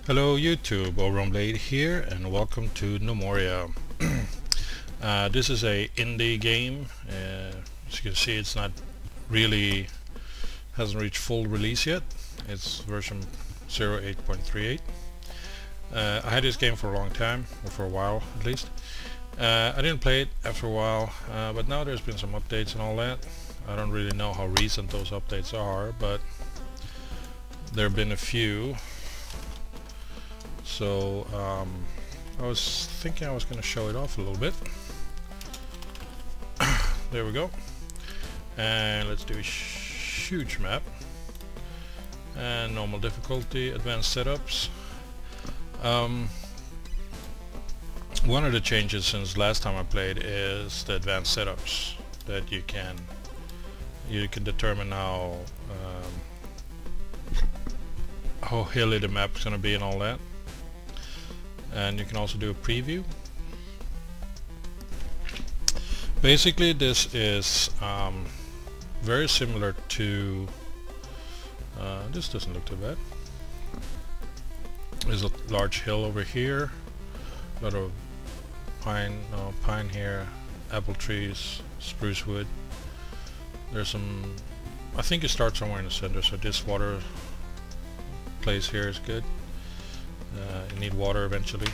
Hello YouTube, Blade here, and welcome to Gnomoria. This is a indie game. As you can see, it's not really hasn't reached full release yet. It's version 08.38. I had this game for a long time, or for a while at least. I didn't play it after a while, but now there's been some updates and all that. I don't really know how recent those updates are, but there have been a few. So I was thinking I was going to show it off a little bit. There we go. And let's do a huge map. And normal difficulty, advanced setups. One of the changes since last time I played is the advanced setups, that you can determine how hilly the map is going to be and all that. And you can also do a preview. Basically this is very similar to this doesn't look too bad. There's a large hill over here, a lot of pine here, apple trees, spruce wood. There's some, I think it starts somewhere in the center, so this water place here is good. You need water eventually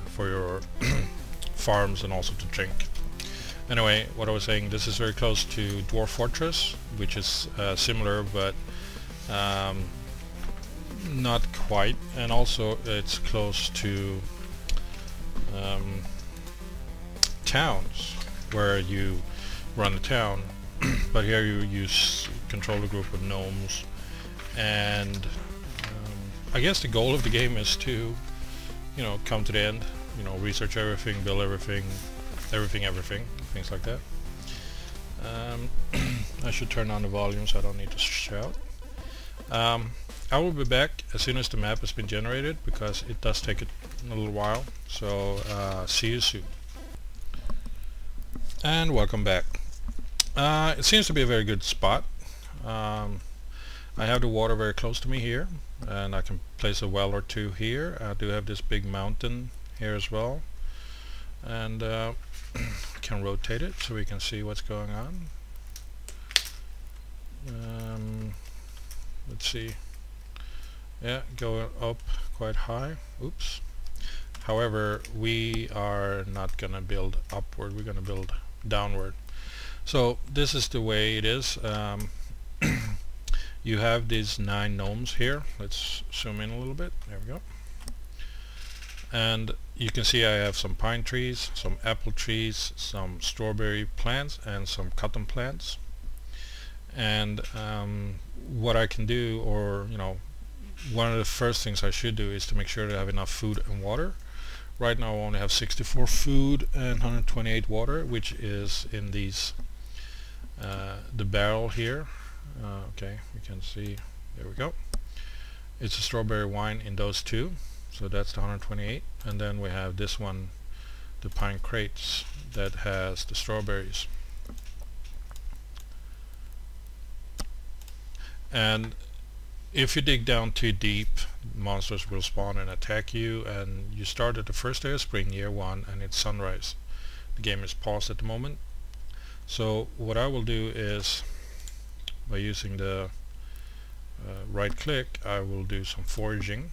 for your farms and also to drink. Anyway, what I was saying, this is very close to Dwarf Fortress, which is similar but not quite, and also it's close to towns where you run a town, but here you control a group of gnomes, and I guess the goal of the game is to, come to the end, research everything, build everything, things like that. I should turn on the volume so I don't need to shout. I will be back as soon as the map has been generated, because it does take a little while, so see you soon. And welcome back. It seems to be a very good spot. I have the water very close to me here, and I can place a well or two here. I do have this big mountain here as well, and can rotate it so we can see what's going on. Let's see. Yeah, going up quite high. Oops. However, we are not gonna build upward, we're gonna build downward. So this is the way it is. You have these 9 gnomes here. Let's zoom in a little bit. There we go. And you can see I have some pine trees, some apple trees, some strawberry plants, and some cotton plants. And what I can do, or one of the first things I should do, is to make sure that I have enough food and water. Right now I only have 64 food and 128 water, which is in these the barrel here. Okay, we can see, there we go. It's a strawberry wine in those two, so that's the 128. And then we have this one, the pine crates, that has the strawberries. And if you dig down too deep, monsters will spawn and attack you, and you start at the first day of spring, year 1, and it's sunrise. The game is paused at the moment. So what I will do is, by using the right click, I will do some foraging,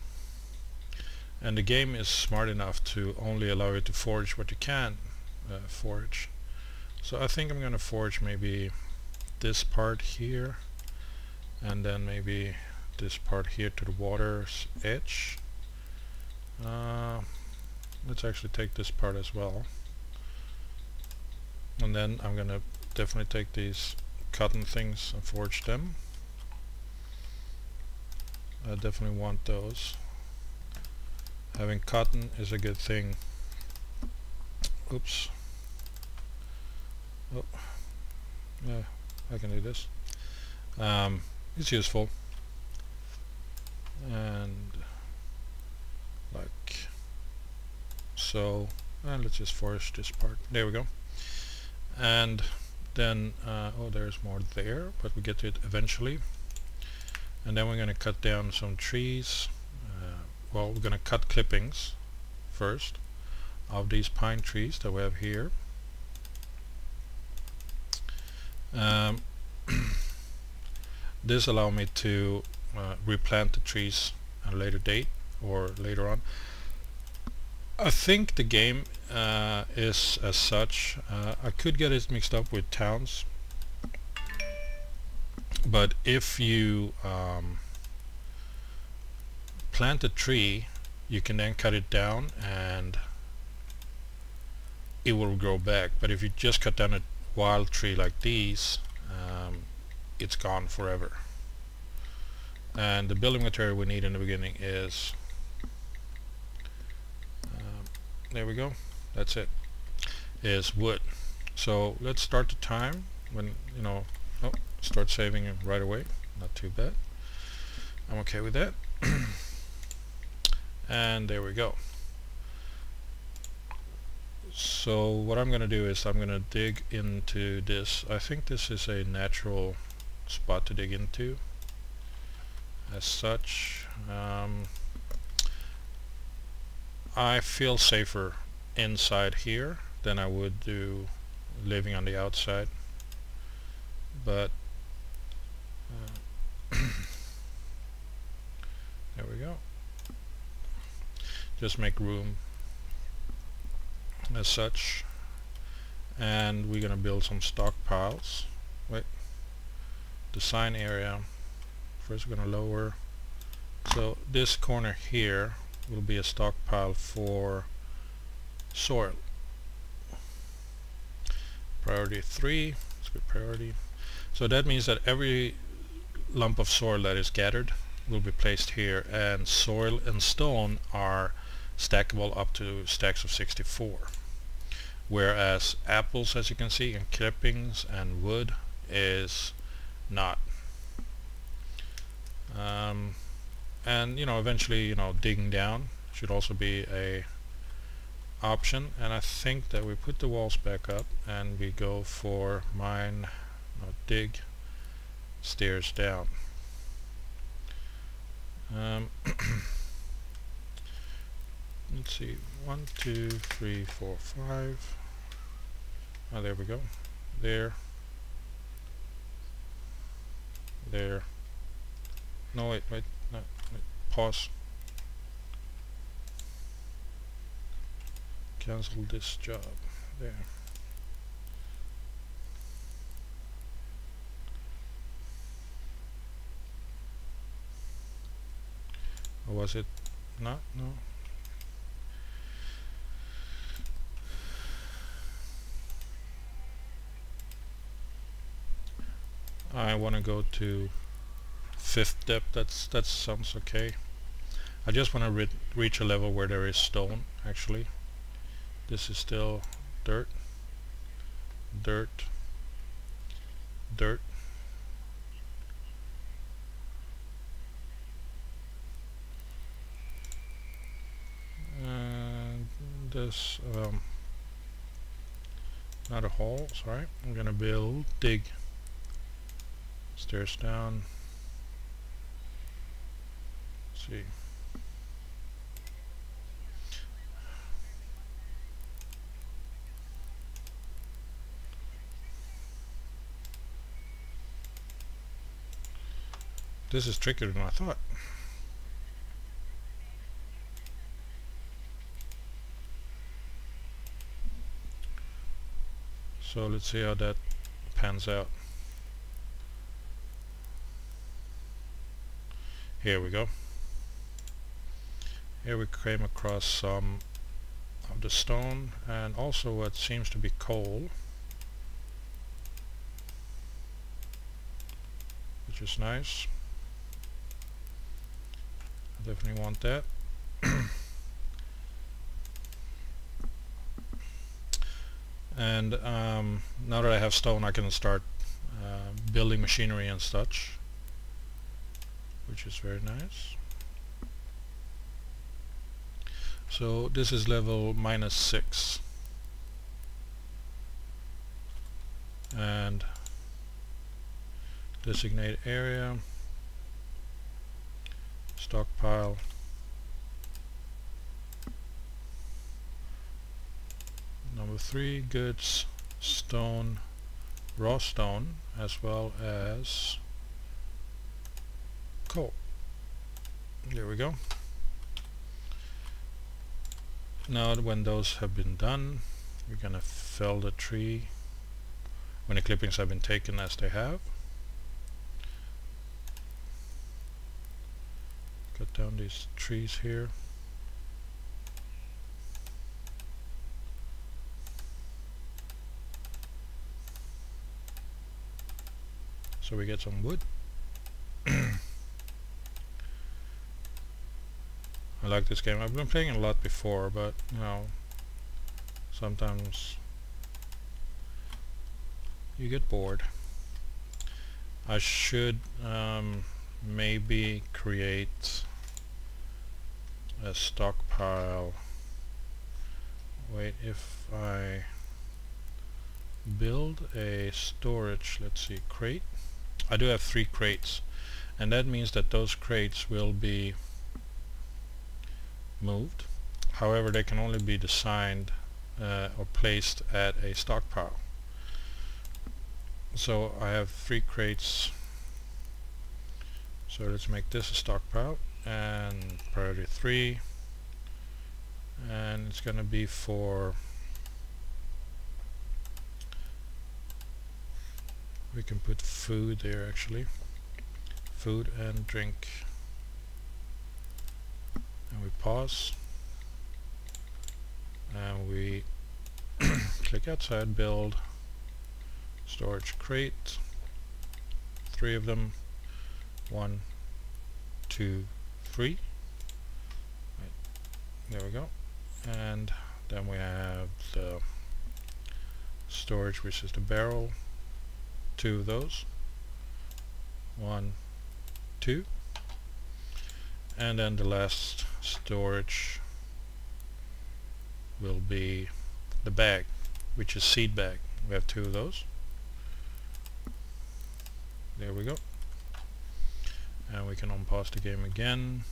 and the game is smart enough to only allow you to forage what you can forage. So I think I'm going to forage maybe this part here, and then maybe this part here to the water's edge. Let's actually take this part as well, and then I'm going to definitely take these cotton things and forge them. I definitely want those. Having cotton is a good thing. Oops. Oh, yeah, I can do this. It's useful. And like so, and let's just forge this part. There we go. And then oh, there's more there, but we get to it eventually. And then we're going to cut down some trees, well, we're going to cut clippings first of these pine trees that we have here. This allows me to replant the trees at a later date or later on. I think the game is as such. I could get it mixed up with towns, but if you plant a tree, you can then cut it down and it will grow back. But if you just cut down a wild tree like these, it's gone forever. And the building material we need in the beginning is there we go, that's it, is wood. So let's start the time when, you know, start saving it right away, not too bad, I'm okay with that. And there we go. So what I'm gonna do is I'm gonna dig into this. I think this is a natural spot to dig into as such. I feel safer inside here than I would do living on the outside, but there we go. Just make room as such, and we're gonna build some stockpiles. Wait, design area first. We're gonna lower, so this corner here will be a stockpile for soil. Priority 3, let's get priority. So that means that every lump of soil that is gathered will be placed here, and soil and stone are stackable up to stacks of 64, whereas apples, as you can see, and clippings and wood is not. And you know, eventually, you know, digging down should also be a option. And I think that we put the walls back up and we go for dig stairs down. Let's see, 1 2 3 4 5. Oh, there we go. There. No, wait, no, wait, pause. Cancel this job. There. Or was it not? No. I want to go to 5th depth. That sounds okay. I just want to reach a level where there is stone. Actually, this is still dirt, and this not a hole. Sorry, I'm gonna dig stairs down. Let's see. This is trickier than I thought. So let's see how that pans out. Here we go. Here we came across some of the stone and also what seems to be coal, which is nice. I definitely want that. And now that I have stone, I can start building machinery and such, which is very nice. So this is level -6, and designate area, stockpile, Number 3, goods, stone, raw stone, as well as coal. There we go. Now when those have been done, we're gonna fell the tree when the clippings have been taken, as they have. Cut down these trees here. So we get some wood. I like this game. I've been playing it a lot before, but you know, sometimes you get bored. I should maybe create a stockpile. Wait, if I build a storage, let's see, crate. I do have 3 crates, and that means that those crates will be moved. However, they can only be designed or placed at a stockpile. So I have 3 crates, so let's make this a stockpile, and priority 3, and it's gonna be for, we can put food there actually, food and drink, and we pause and we click outside, build storage crate, 3 of them, 1, 2, 3. Right. There we go. And then we have the storage, which is the barrel, 2 of those, 1, 2, and then the last storage will be the bag, which is seed bag. We have 2 of those. There we go. And we can unpause the game again.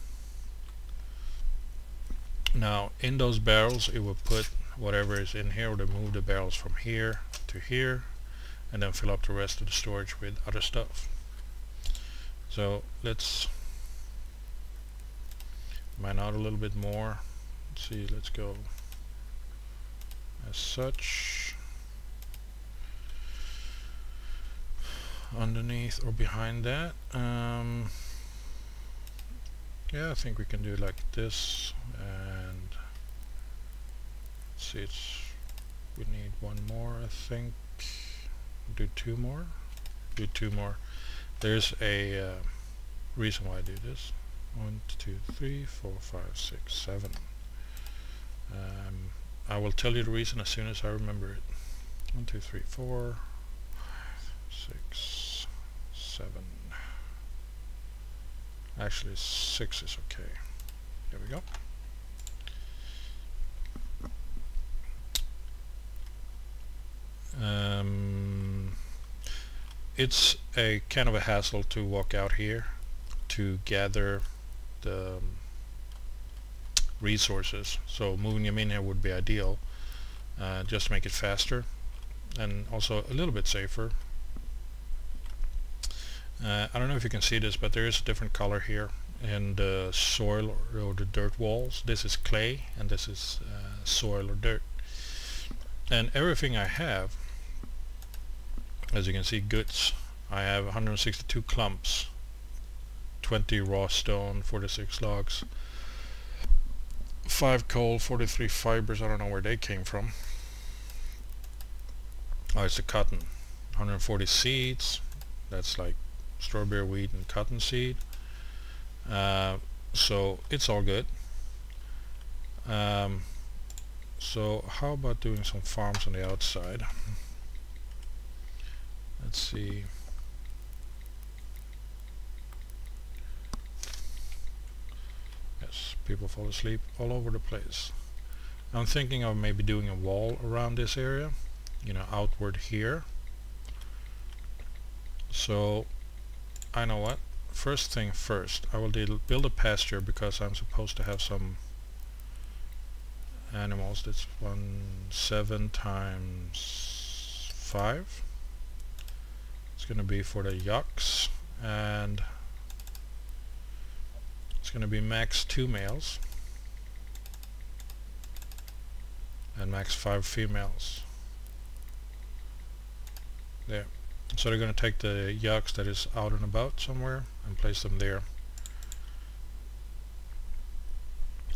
Now in those barrels it will put whatever is in here, or to move the barrels from here to here, and then fill up the rest of the storage with other stuff. So let's mine out a little bit more. Let's see, let's go as such. Underneath or behind that, yeah, I think we can do like this, and see, we need 1 more, I think. Do 2 more. Do 2 more. There's a reason why I do this. 1, 2, 3, 4, 5, 6, 7. I will tell you the reason as soon as I remember it. 1, 2, 3, 4, 6, 7. Actually 6 is okay. There we go. It's a kind of a hassle to walk out here to gather the resources, so moving them in here would be ideal, just to make it faster and also a little bit safer. I don't know if you can see this, but there is a different color here in the soil or the dirt walls. This is clay and this is soil or dirt, and everything I have, as you can see, goods, I have 162 clumps, 20 raw stone, 46 logs, 5 coal, 43 fibers. I don't know where they came from. Oh, it's the cotton. 140 seeds. That's like strawberry, wheat, and cotton seed. So it's all good. So how about doing some farms on the outside? Let's see. Yes, people fall asleep all over the place. I'm thinking of maybe doing a wall around this area, you know, outward here. So I know what, first thing first, I will build a pasture, because I'm supposed to have some animals. That's 7 times 5. It's going to be for the yucks, and it's going to be max 2 males and max 5 females. There. So they're going to take the yucks that is out and about somewhere and place them there.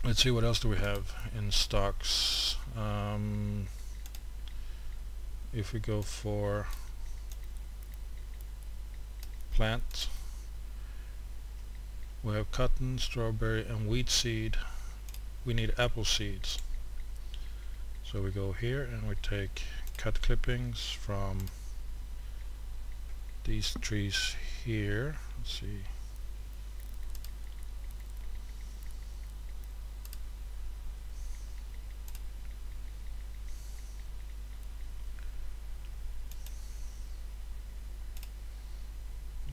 Let's see, what else do we have in stocks. If we go for plant, we have cotton, strawberry and wheat seed. We need apple seeds. So we go here and we take cut clippings from these trees here. Let's see.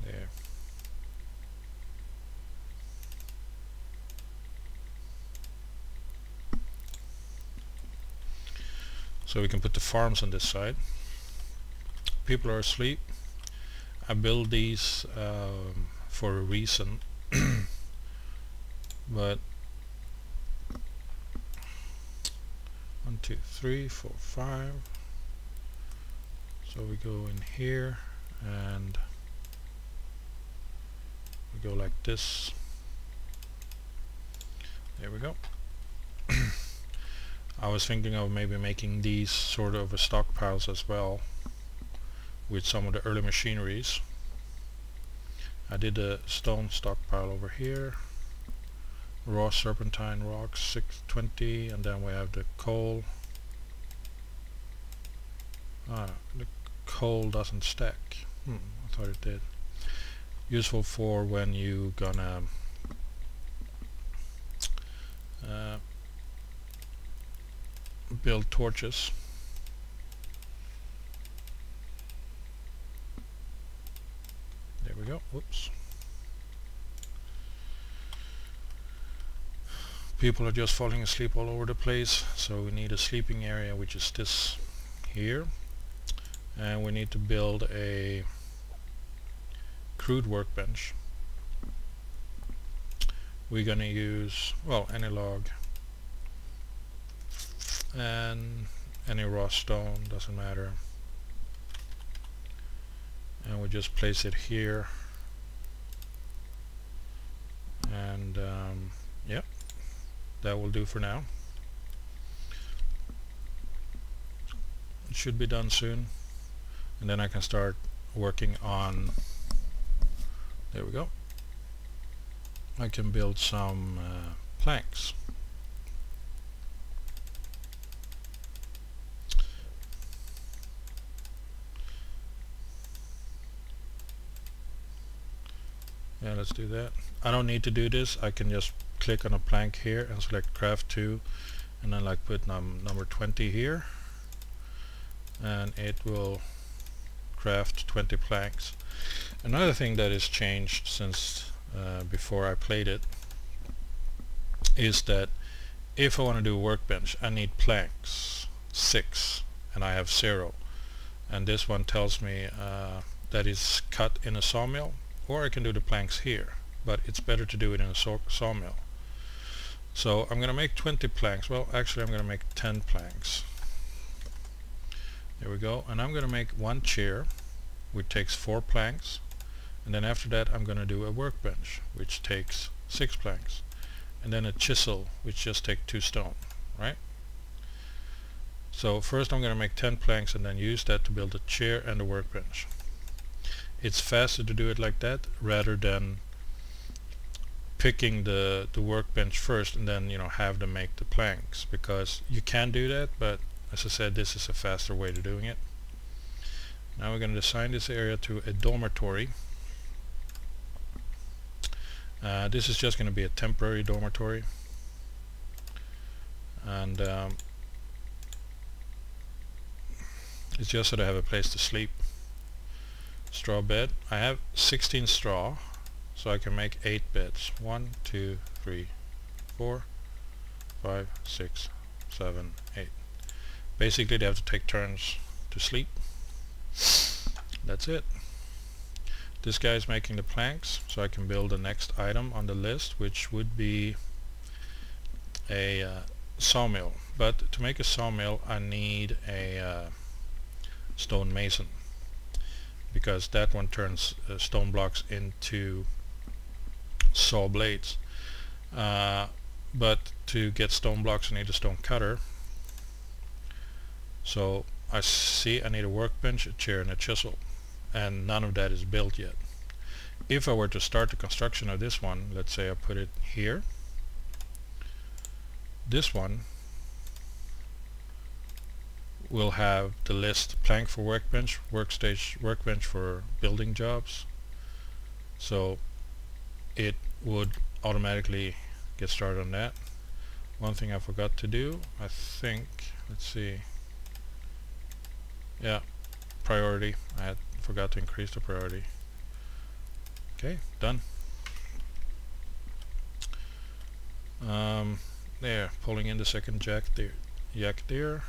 There. So we can put the farms on this side. People are asleep. I build these for a reason, but 1, 2, 3, 4, 5. So we go in here and we go like this. There we go. I was thinking of maybe making these sort of a stockpiles as well, with some of the early machineries. I did a stone stockpile over here, raw serpentine rocks 620, and then we have the coal. The coal doesn't stack. I thought it did. Useful for when you gonna build torches. There we go. Whoops. People are just falling asleep all over the place, so we need a sleeping area, which is this here, and we need to build a crude workbench. We're gonna use, well, any log and any raw stone, doesn't matter, and we just place it here, and yep, that will do for now. It should be done soon, and then I can start working on, there we go, I can build some planks. Yeah, let's do that. I don't need to do this. I can just click on a plank here and select craft 2, and then like put number 20 here, and it will craft 20 planks. Another thing that is changed since before I played it is that if I want to do a workbench, I need planks 6 and I have 0, and this one tells me that is cut in a sawmill, or I can do the planks here, but it's better to do it in a sawmill. So I'm going to make 20 planks. Well, actually I'm going to make 10 planks. There we go. And I'm going to make one chair, which takes 4 planks, and then after that I'm going to do a workbench, which takes 6 planks, and then a chisel, which just takes 2 stone, right? So first I'm going to make 10 planks and then use that to build a chair and a workbench. It's faster to do it like that rather than picking the workbench first and then, you know, have them make the planks, because you can do that, but as I said, this is a faster way to doing it. Now we're going to assign this area to a dormitory. This is just going to be a temporary dormitory, and it's just so they have a place to sleep. Straw bed. I have 16 straw, so I can make 8 beds. 1, 2, 3, 4, 5, 6, 7, 8. Basically they have to take turns to sleep. That's it. This guy is making the planks, so I can build the next item on the list, which would be a sawmill. But to make a sawmill I need a stone mason, because that one turns stone blocks into saw blades. But to get stone blocks I need a stone cutter. So I need a workbench, a chair and a chisel, and none of that is built yet. If I were to start the construction of this one, let's say I put it here, this one will have the list plank for workbench, workstation, workbench for building jobs, so it would automatically get started on that. One thing I forgot to do, I think, let's see, yeah, priority, I forgot to increase the priority. Okay, done. There, pulling in the second jack there.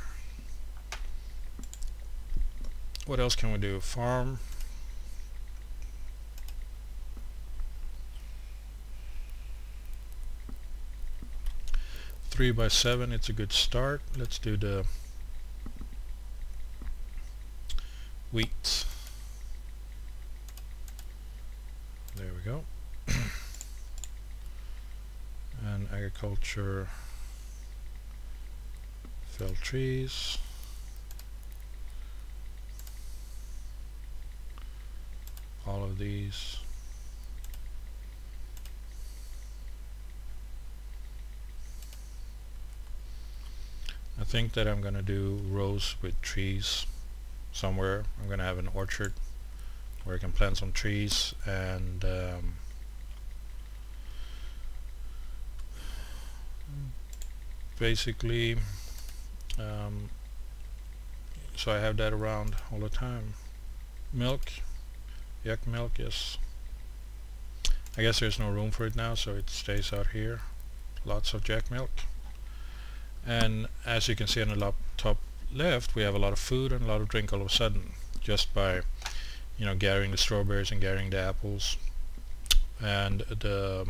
What else can we do? Farm. Three by 7, it's a good start. Let's do the wheat. There we go. And agriculture, fell trees, all of these. I think that I'm gonna do rows with trees somewhere. I'm gonna have an orchard where I can plant some trees, and basically so I have that around all the time. Milk, yak milk, yes. I guess there's no room for it now, so it stays out here. Lots of jack milk. And as you can see on the top left, we have a lot of food and a lot of drink all of a sudden, just by gathering the strawberries and gathering the apples. And the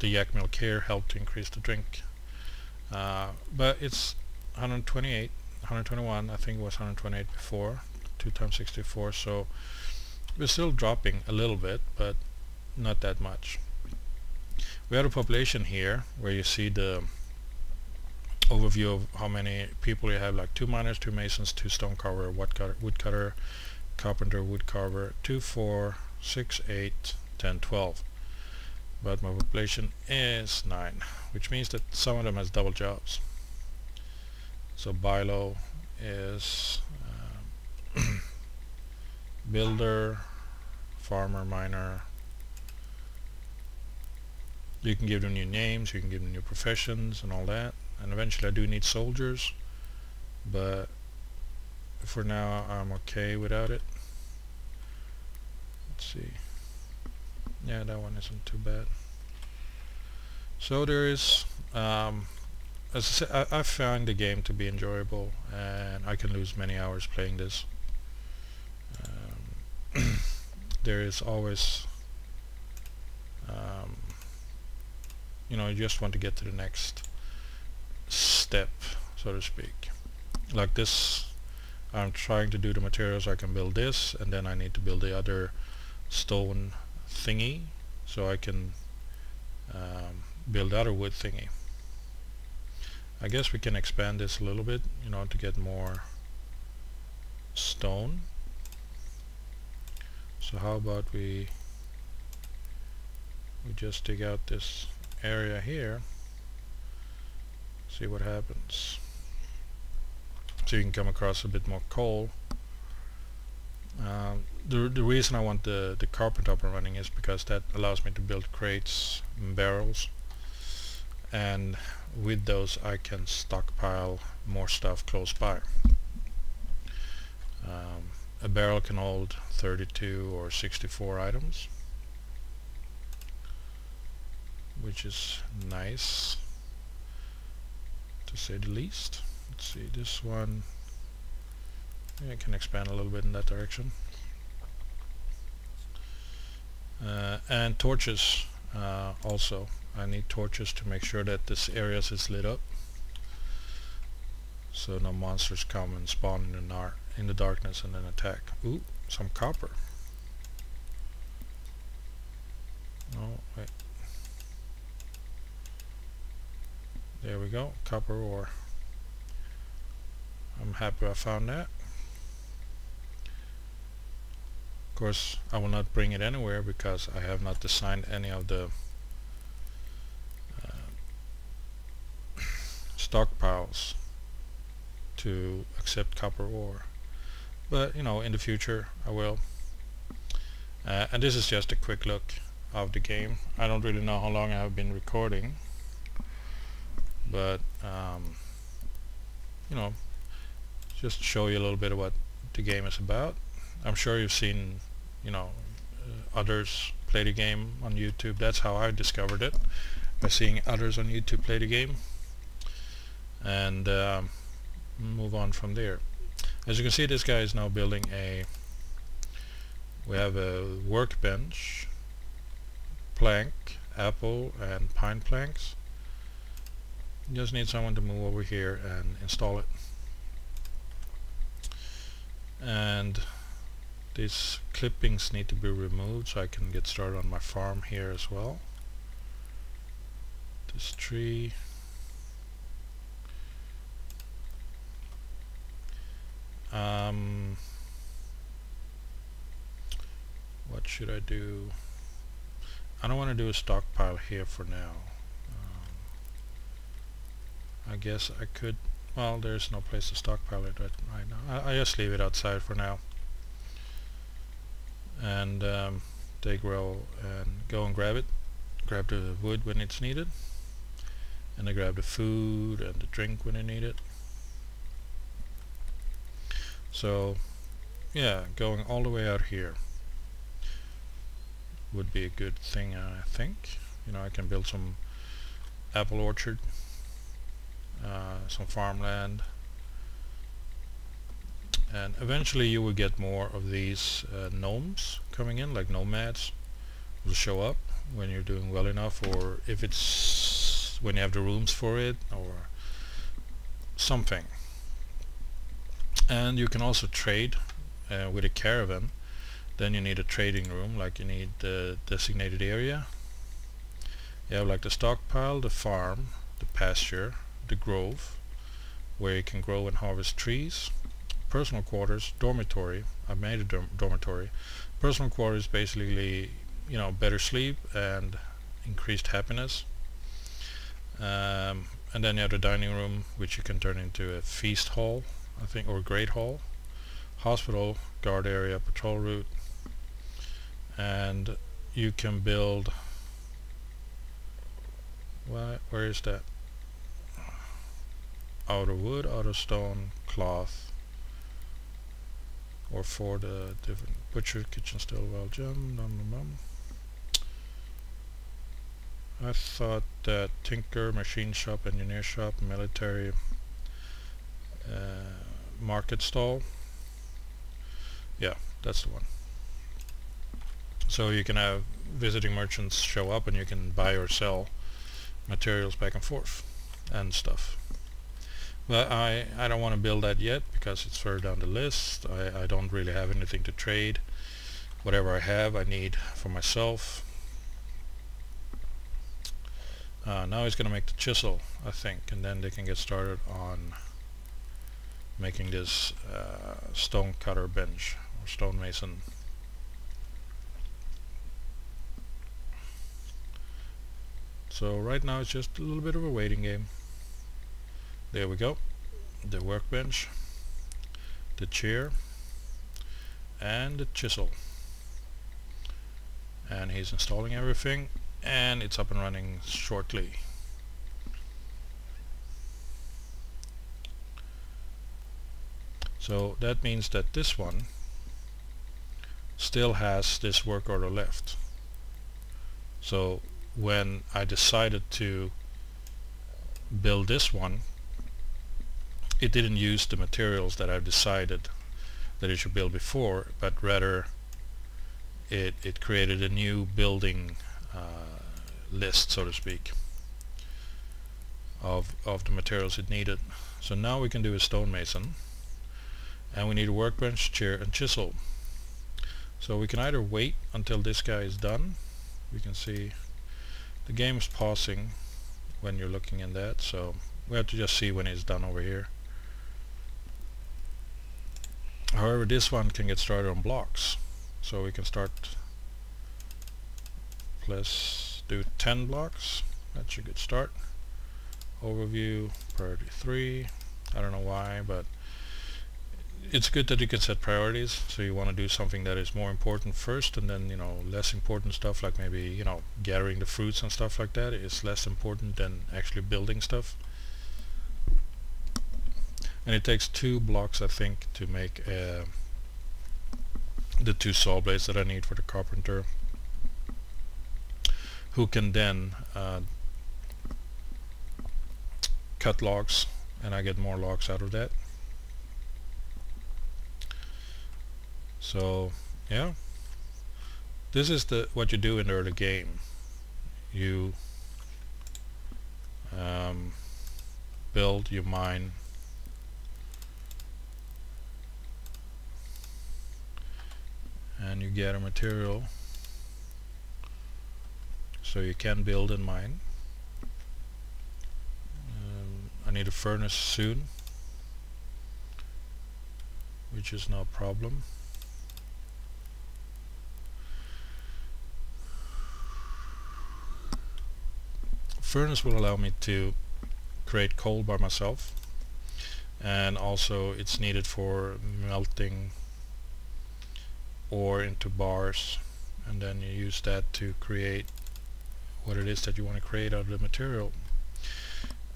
yak milk here helped to increase the drink. But it's 128, 121, I think it was 128 before, 2 times 64, so we're still dropping a little bit, but not that much. We have a population here where you see the overview of how many people you have, like 2 miners, 2 masons, 2 stone carver, woodcutter, carpenter, wood carver, 2, 4, 6, 8, 10, 12. But my population is 9, which means that some of them has double jobs. So Bilo is builder, farmer, miner. You can give them new names, you can give them new professions and all that. And eventually I do need soldiers, but for now I'm okay without it. Let's see. Yeah, that one isn't too bad. So there is, as I said, I find the game to be enjoyable, and I can lose many hours playing this. There is always, you just want to get to the next step, so to speak. Like this, I'm trying to do the materials so I can build this, and then I need to build the other stone thingy so I can build the other wood thingy. I guess we can expand this a little bit, to get more stone. So how about we just dig out this area here, see what happens. So you can come across a bit more coal. The reason I want the carpenter up and running is because that allows me to build crates and barrels, and with those I can stockpile more stuff close by. A barrel can hold 32 or 64 items, which is nice. to say the least. Let's see, this one, yeah, I can expand a little bit in that direction. And torches also. I need torches to make sure that this area is lit up, so no monsters come and spawn in the darkness and then attack. Ooh, some copper. Oh, wait. There we go, copper ore. I'm happy I found that. Of course, I will not bring it anywhere because I have not designed any of the stockpiles to accept copper ore. But, you know, in the future I will. And this is just a quick look of the game. I don't really know how long I have been recording, but you know, just to show you a little bit of what the game is about. I'm sure you've seen, you know, others play the game on YouTube. That's how I discovered it, by seeing others on YouTube play the game, and move on from there. As you can see, this guy is now building we have a workbench, plank, apple and pine planks. You just need someone to move over here and install it. And these clippings need to be removed so I can get started on my farm here as well. This tree. What should I do? I don't want to do a stockpile here for now. I guess I could, well, there's no place to stockpile it right now. I just leave it outside for now, and they grow, and go and grab the wood when it's needed, and they grab the food and the drink when they need it. So yeah, going all the way out here would be a good thing, I think. You know, I can build some apple orchard, some farmland, and eventually you will get more of these gnomes coming in, like nomads will show up when you're doing well enough, or if it's when you have the rooms for it or something. And you can also trade with a caravan. Then you need a trading room, like you need the designated area. You have like the stockpile, the farm, the pasture, the grove, where you can grow and harvest trees, personal quarters, dormitory. I made a dormitory. Personal quarters basically, you know, better sleep and increased happiness. And then you have the dining room, which you can turn into a feast hall, I think, or great hall. Hospital, guard area, patrol route, and you can build, where is that? Out of wood, out of stone, cloth, or for the different butcher, kitchen, still, well, gem, I thought that tinker, machine shop, engineer shop, military, market stall. Yeah, that's the one. So you can have visiting merchants show up and you can buy or sell materials back and forth and stuff. But I don't want to build that yet because it's further down the list. I don't really have anything to trade. Whatever I have, I need for myself. Now he's going to make the chisel, I think, and then they can get started on making this stone cutter bench or stonemason. So right now it's just a little bit of a waiting game. There we go, the workbench, the chair, and the chisel, and he's installing everything, and it's up and running shortly. So that means that this one still has this work order left. So when I decided to build this one, it didn't use the materials that I've decided that it should build before, but rather it created a new building list, so to speak, of the materials it needed. So now we can do a stonemason, and we need a workbench, chair and chisel. So we can either wait until this guy is done. We can see the game is pausing when you're looking in that, so we have to just see when it's done over here. However, this one can get started on blocks, so we can start. Let's do 10 blocks. That's a good start. Overview, priority 3. I don't know why, but it's good that you can set priorities. So you want to do something that is more important first, and then, you know, less important stuff like maybe, you know, gathering the fruits and stuff like that is less important than actually building stuff. And it takes 2 blocks, I think, to make the 2 saw blades that I need for the carpenter, who can then cut logs, and I get more logs out of that. So yeah, this is what you do in the early game. You build, you mine, and you gather material so you can build and mine. I need a furnace soon, which is no problem. Furnace will allow me to create coal by myself, and also it's needed for melting ore into bars, and then you use that to create what it is that you want to create out of the material.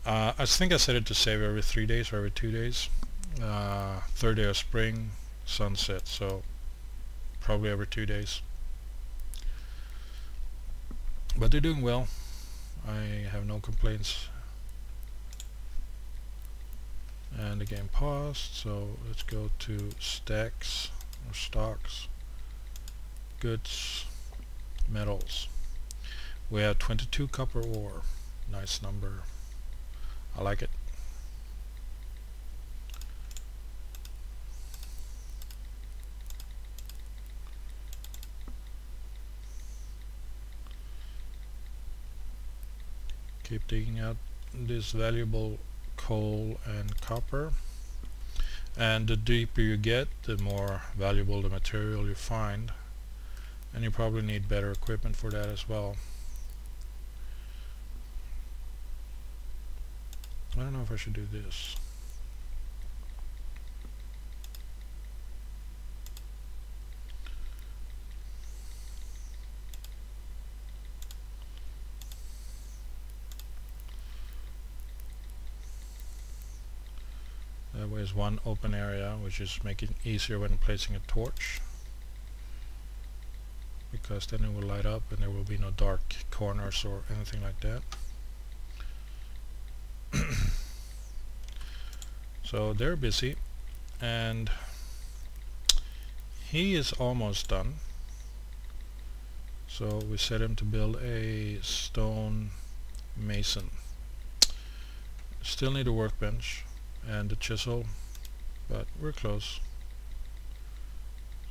I think I set it to save every 3 days or every 2 days. Third day of spring, sunset, so probably every 2 days. But they're doing well. I have no complaints. And the game paused, so let's go to stacks or stocks, goods, metals. We have 22 copper ore. Nice number. I like it. Keep digging out this valuable coal and copper, and the deeper you get, the more valuable the material you find, and you probably need better equipment for that as well. I don't know if I should do this. That way is one open area, which is making it easier when placing a torch, because then it will light up and there will be no dark corners or anything like that. So they're busy, and he is almost done. So we set him to build a stone mason. Still need a workbench and a chisel, but we're close.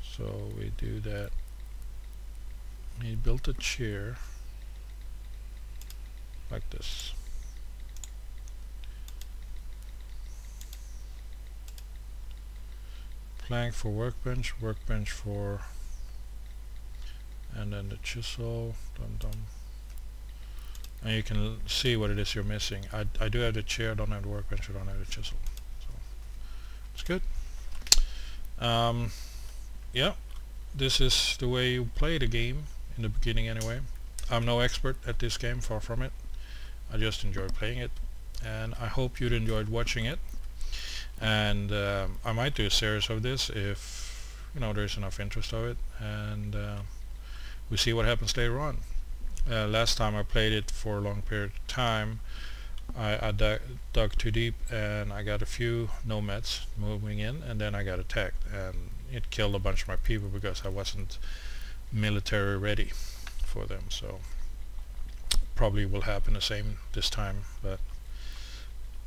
So we do that. He built a chair like this. Plank for workbench, workbench for, and then the chisel, dum dum. And you can see what it is you're missing. I do have the chair, don't have the workbench, I don't have the chisel. So it's good. Yeah, this is the way you play the game in the beginning anyway. I'm no expert at this game, far from it. I just enjoy playing it, and I hope you'd enjoyed watching it. And I might do a series of this if, you know, there's enough interest of it, and we see what happens later on. Last time I played it for a long period of time, I dug too deep and I got a few nomads moving in, and then I got attacked and it killed a bunch of my people because I wasn't military ready for them. So probably will happen the same this time, but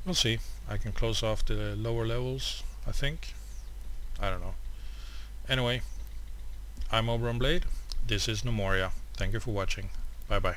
we'll see. I can close off the lower levels, I think. I don't know. Anyway, I'm Oberon Blade. This is Gnomoria. Thank you for watching. Bye bye.